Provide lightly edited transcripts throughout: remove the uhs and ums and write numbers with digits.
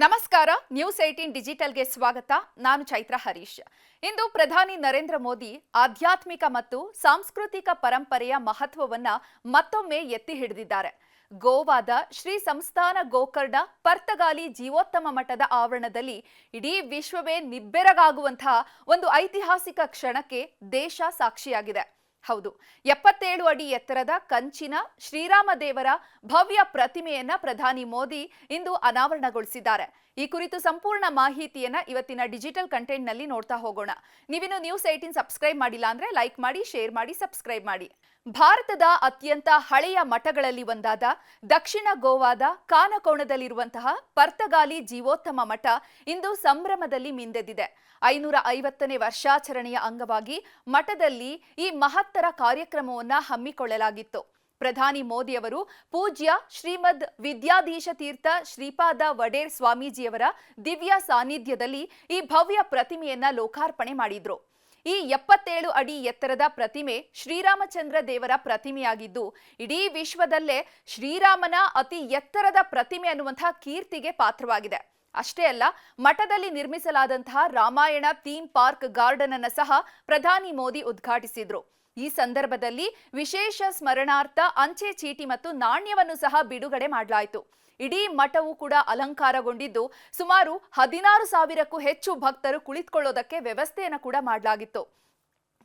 ನಮಸ್ಕಾರ ನ್ಯೂಸ್ 18 ಡಿಜಿಟಲ್ಗೆ ಸ್ವಾಗತ. ನಾನು ಚೈತ್ರ ಹರೀಶ್. ಇಂದು ಪ್ರಧಾನಿ ನರೇಂದ್ರ ಮೋದಿ ಆಧ್ಯಾತ್ಮಿಕ ಮತ್ತು ಸಾಂಸ್ಕೃತಿಕ ಪರಂಪರೆಯ ಮಹತ್ವವನ್ನ ಮತ್ತೊಮ್ಮೆ ಎತ್ತಿ ಹಿಡಿದಿದ್ದಾರೆ. ಗೋವಾದ ಶ್ರೀ ಸಂಸ್ಥಾನ ಗೋಕರ್ಣ ಪರ್ತಗಾಲಿ ಜೀವೋತ್ತಮ ಮಠದ ಆವರಣದಲ್ಲಿ ಇಡೀ ವಿಶ್ವವೇ ನಿಬ್ಬೆರಗಾಗುವಂತಹ ಒಂದು ಐತಿಹಾಸಿಕ ಕ್ಷಣಕ್ಕೆ ದೇಶ ಸಾಕ್ಷಿಯಾಗಿದೆ. ಹೌದು, 77 ಅಡಿ ಎತ್ತರದ ಕಂಚಿನ ಶ್ರೀರಾಮ ದೇವರ ಭವ್ಯ ಪ್ರತಿಮೆಯನ್ನ ಪ್ರಧಾನಿ ಮೋದಿ ಇಂದು ಅನಾವರಣಗೊಳಿಸಿದ್ದಾರೆ. ಈ ಕುರಿತು ಸಂಪೂರ್ಣ ಮಾಹಿತಿಯನ್ನ ಇವತ್ತಿನ ಡಿಜಿಟಲ್ ಕಂಟೆಂಟ್ ನಲ್ಲಿ ನೋಡ್ತಾ ಹೋಗೋಣ. ನೀವಿನ್ನು ನ್ಯೂಸ್ 18 ಸಬ್ಸ್ಕ್ರೈಬ್ ಮಾಡಿಲ್ಲ ಅಂದ್ರೆ ಲೈಕ್ ಮಾಡಿ, ಶೇರ್ ಮಾಡಿ, ಸಬ್ಸ್ಕ್ರೈಬ್ ಮಾಡಿ. ಭಾರತದ ಅತ್ಯಂತ ಹಳೆಯ ಮಠಗಳಲ್ಲಿ ಒಂದಾದ ದಕ್ಷಿಣ ಗೋವಾದ ಕಾನಕೋಣದಲ್ಲಿರುವಂತಹ ಪರ್ತಗಾಲಿ ಜೀವೋತ್ತಮ ಮಠ ಇಂದು ಸಂಭ್ರಮದಲ್ಲಿ ಮಿಂದೆದ್ದಿದೆ. 550ನೇ ವರ್ಷಾಚರಣೆಯ ಅಂಗವಾಗಿ ಮಠದಲ್ಲಿ ಈ ಮಹತ್ತರ ಕಾರ್ಯಕ್ರಮವನ್ನ ಹಮ್ಮಿಕೊಳ್ಳಲಾಗಿತ್ತು. ಪ್ರಧಾನಿ ಮೋದಿಯವರು ಪೂಜ್ಯ ಶ್ರೀಮದ್ ವಿದ್ಯಾಧೀಶ ತೀರ್ಥ ಶ್ರೀಪಾದ ವಡೇರ್ ಸ್ವಾಮೀಜಿಯವರ ದಿವ್ಯ ಸಾನ್ನಿಧ್ಯದಲ್ಲಿ ಈ ಭವ್ಯ ಪ್ರತಿಮೆಯನ್ನ ಲೋಕಾರ್ಪಣೆ ಮಾಡಿದ್ರು. ಈ 77 ಅಡಿ ಎತ್ತರದ ಪ್ರತಿಮೆ ಶ್ರೀರಾಮಚಂದ್ರ ದೇವರ ಪ್ರತಿಮೆಯಾಗಿದ್ದು ಇಡೀ ವಿಶ್ವದಲ್ಲೇ ಶ್ರೀರಾಮನ ಅತಿ ಎತ್ತರದ ಪ್ರತಿಮೆ ಅನ್ನುವಂತಹ ಕೀರ್ತಿಗೆ ಪಾತ್ರವಾಗಿದೆ. ಅಷ್ಟೇ ಅಲ್ಲ, ಮಠದಲ್ಲಿ ನಿರ್ಮಿಸಲಾದಂತಹ ರಾಮಾಯಣ ಥೀಮ್ ಪಾರ್ಕ್ ಗಾರ್ಡನ್ ಅನ್ನು ಸಹ ಪ್ರಧಾನಿ ಮೋದಿ ಉದ್ಘಾಟಿಸಿದ್ರು. ಈ ಸಂದರ್ಭದಲ್ಲಿ ವಿಶೇಷ ಸ್ಮರಣಾರ್ಥ ಅಂಚೆ ಚೀಟಿ ಮತ್ತು ನಾಣ್ಯವನ್ನು ಸಹ ಬಿಡುಗಡೆ ಮಾಡಲಾಯಿತು. ಇಡೀ ಮಠವು ಕೂಡ ಅಲಂಕಾರಗೊಂಡಿದ್ದು ಸುಮಾರು 16,000ಕ್ಕೂ ಹೆಚ್ಚು ಭಕ್ತರು ಕುಳಿತುಕೊಳ್ಳೋದಕ್ಕೆ ವ್ಯವಸ್ಥೆಯನ್ನು ಕೂಡ ಮಾಡಲಾಗಿತ್ತು.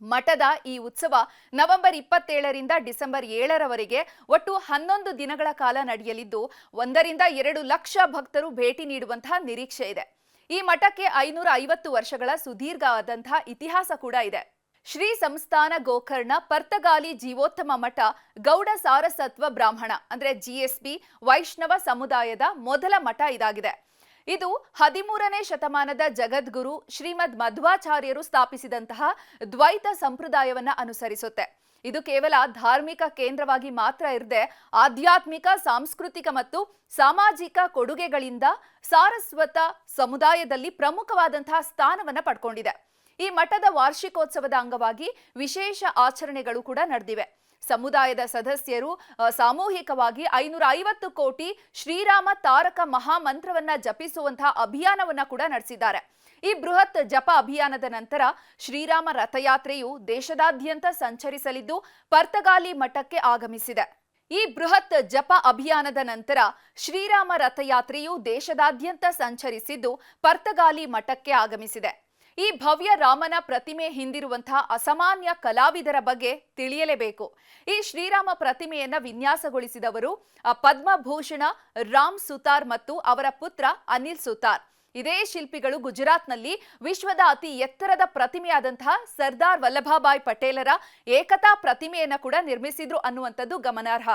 ಮಠದ ಈ ಉತ್ಸವ ನವೆಂಬರ್ 27ರಿಂದ ಡಿಸೆಂಬರ್ 7ರವರೆಗೆ ಒಟ್ಟು 11 ದಿನಗಳ ಕಾಲ ನಡೆಯಲಿದ್ದು 1-2 ಲಕ್ಷ ಭಕ್ತರು ಭೇಟಿ ನೀಡುವಂತಹ ನಿರೀಕ್ಷೆ ಇದೆ. ಈ ಮಠಕ್ಕೆ 550 ವರ್ಷಗಳ ಸುದೀರ್ಘವಾದಂತಹ ಇತಿಹಾಸ ಕೂಡ ಇದೆ. ಶ್ರೀ ಸಂಸ್ಥಾನ ಗೋಕರ್ಣ ಪರ್ತಗಾಲಿ ಜೀವೋತ್ತಮ ಮಠ ಗೌಡ ಸಾರಸತ್ವ ಬ್ರಾಹ್ಮಣ ಅಂದ್ರೆ GSB ವೈಷ್ಣವ ಸಮುದಾಯದ ಮೊದಲ ಮಠ ಇದಾಗಿದೆ. ಇದು 13ನೇ ಶತಮಾನದ ಜಗದ್ಗುರು ಶ್ರೀಮದ್ ಮಧ್ವಾಚಾರ್ಯರು ಸ್ಥಾಪಿಸಿದಂತಹ ದ್ವೈತ ಸಂಪ್ರದಾಯವನ್ನ ಅನುಸರಿಸುತ್ತೆ. ಇದು ಕೇವಲ ಧಾರ್ಮಿಕ ಕೇಂದ್ರವಾಗಿ ಮಾತ್ರ ಇರದೆ ಆಧ್ಯಾತ್ಮಿಕ, ಸಾಂಸ್ಕೃತಿಕ ಮತ್ತು ಸಾಮಾಜಿಕ ಕೊಡುಗೆಗಳಿಂದ ಸಾರಸ್ವತ ಸಮುದಾಯದಲ್ಲಿ ಪ್ರಮುಖವಾದಂತಹ ಸ್ಥಾನವನ್ನ ಪಡ್ಕೊಂಡಿದೆ. ಈ ಮಠದ ವಾರ್ಷಿಕೋತ್ಸವದ ಅಂಗವಾಗಿ ವಿಶೇಷ ಆಚರಣೆಗಳು ಕೂಡ ನಡೆದಿವೆ. ಸಮುದಾಯದ ಸದಸ್ಯರು ಸಾಮೂಹಿಕವಾಗಿ 550 ಕೋಟಿ ಶ್ರೀರಾಮ ತಾರಕ ಮಹಾಮಂತ್ರವನ್ನ ಜಪಿಸುವಂತಹ ಅಭಿಯಾನವನ್ನ ಕೂಡ ನಡೆಸಿದ್ದಾರೆ. ಈ ಬೃಹತ್ ಜಪ ಅಭಿಯಾನದ ನಂತರ ಶ್ರೀರಾಮ ರಥಯಾತ್ರೆಯು ದೇಶದಾದ್ಯಂತ ಸಂಚರಿಸಲಿದ್ದು ಪರ್ತಗಾಲಿ ಮಠಕ್ಕೆ ಆಗಮಿಸಿದೆ. ಈ ಬೃಹತ್ ಜಪ ಅಭಿಯಾನದ ನಂತರ ಶ್ರೀರಾಮ ರಥಯಾತ್ರೆಯು ದೇಶದಾದ್ಯಂತ ಸಂಚರಿಸಿದ್ದು ಪರ್ತಗಾಲಿ ಮಠಕ್ಕೆ ಆಗಮಿಸಿದೆ. ಈ ಭವ್ಯ ರಾಮನ ಪ್ರತಿಮೆ ಹಿಂದಿರುವಂತಹ ಅಸಾಮಾನ್ಯ ಕಲಾವಿದರ ಬಗ್ಗೆ ತಿಳಿಯಲೇಬೇಕು. ಈ ಶ್ರೀರಾಮ ಪ್ರತಿಮೆಯನ್ನ ವಿನ್ಯಾಸಗೊಳಿಸಿದವರು ಪದ್ಮಭೂಷಣ ರಾಮ್ ಸುತಾರ್ ಮತ್ತು ಅವರ ಪುತ್ರ ಅನಿಲ್ ಸುತಾರ್. ಇದೇ ಶಿಲ್ಪಿಗಳು ಗುಜರಾತ್ನಲ್ಲಿ ವಿಶ್ವದ ಅತಿ ಎತ್ತರದ ಪ್ರತಿಮೆಯಾದಂತಹ ಸರ್ದಾರ್ ವಲ್ಲಭಭಾಯ್ ಪಟೇಲರ ಏಕತಾ ಪ್ರತಿಮೆಯನ್ನ ಕೂಡ ನಿರ್ಮಿಸಿದ್ರು ಅನ್ನುವಂಥದ್ದು ಗಮನಾರ್ಹ.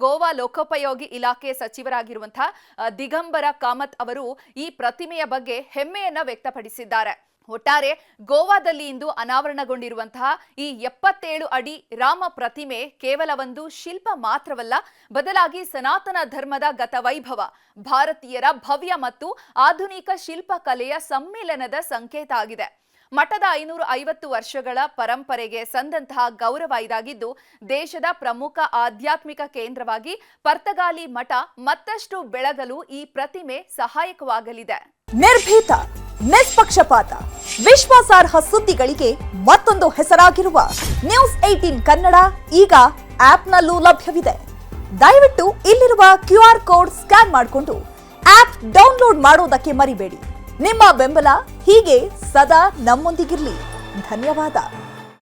ಗೋವಾ ಲೋಕೋಪಯೋಗಿ ಇಲಾಖೆ ಸಚಿವರಾಗಿರುವಂತಹ ದಿಗಂಬರ ಕಾಮತ್ ಅವರು ಈ ಪ್ರತಿಮೆಯ ಬಗ್ಗೆ ಹೆಮ್ಮೆಯನ್ನ ವ್ಯಕ್ತಪಡಿಸಿದ್ದಾರೆ. ಒಟ್ಟಾರೆ ಗೋವಾದಲ್ಲಿ ಇಂದು ಅನಾವರಣಗೊಂಡಿರುವಂತಹ ಈ 77 ಅಡಿ ರಾಮ ಪ್ರತಿಮೆ ಕೇವಲ ಒಂದು ಶಿಲ್ಪ ಮಾತ್ರವಲ್ಲ, ಬದಲಾಗಿ ಸನಾತನ ಧರ್ಮದ ಗತವೈಭವ, ಭಾರತೀಯರ ಭವ್ಯ ಮತ್ತು ಆಧುನಿಕ ಶಿಲ್ಪಕಲೆಯ ಸಮ್ಮಿಲನದ ಸಂಕೇತ ಆಗಿದೆ. ಮಠದ 550 ವರ್ಷಗಳ ಪರಂಪರೆಗೆ ಸಂದಂತಹ ಗೌರವ ಇದಾಗಿದ್ದು ದೇಶದ ಪ್ರಮುಖ ಆಧ್ಯಾತ್ಮಿಕ ಕೇಂದ್ರವಾಗಿ ಪರ್ತಗಾಲಿ ಮಠ ಮತ್ತಷ್ಟು ಬೆಳಗಲು ಈ ಪ್ರತಿಮೆ ಸಹಾಯಕವಾಗಲಿದೆ. ನಿರ್ಭೀತ, ನಿಷ್ಪಕ್ಷಪಾತ, ವಿಶ್ವಾಸಾರ್ಹ ಸುದ್ದಿಗಳಿಗೆ ಮತ್ತೊಂದು ಹೆಸರಾಗಿರುವ ನ್ಯೂಸ್ 18 ಕನ್ನಡ ಈಗ ಆಪ್ನಲ್ಲೂ ಲಭ್ಯವಿದೆ. ದಯವಿಟ್ಟು ಇಲ್ಲಿರುವ QR ಕೋಡ್ ಸ್ಕ್ಯಾನ್ ಮಾಡಿಕೊಂಡು ಆಪ್ ಡೌನ್ಲೋಡ್ ಮಾಡೋದಕ್ಕೆ ಮರಿಬೇಡಿ. ನಿಮ್ಮ ಬೆಂಬಲ ಹೀಗೆ ಸದಾ ನಮ್ಮೊಂದಿಗಿರಲಿ. ಧನ್ಯವಾದ.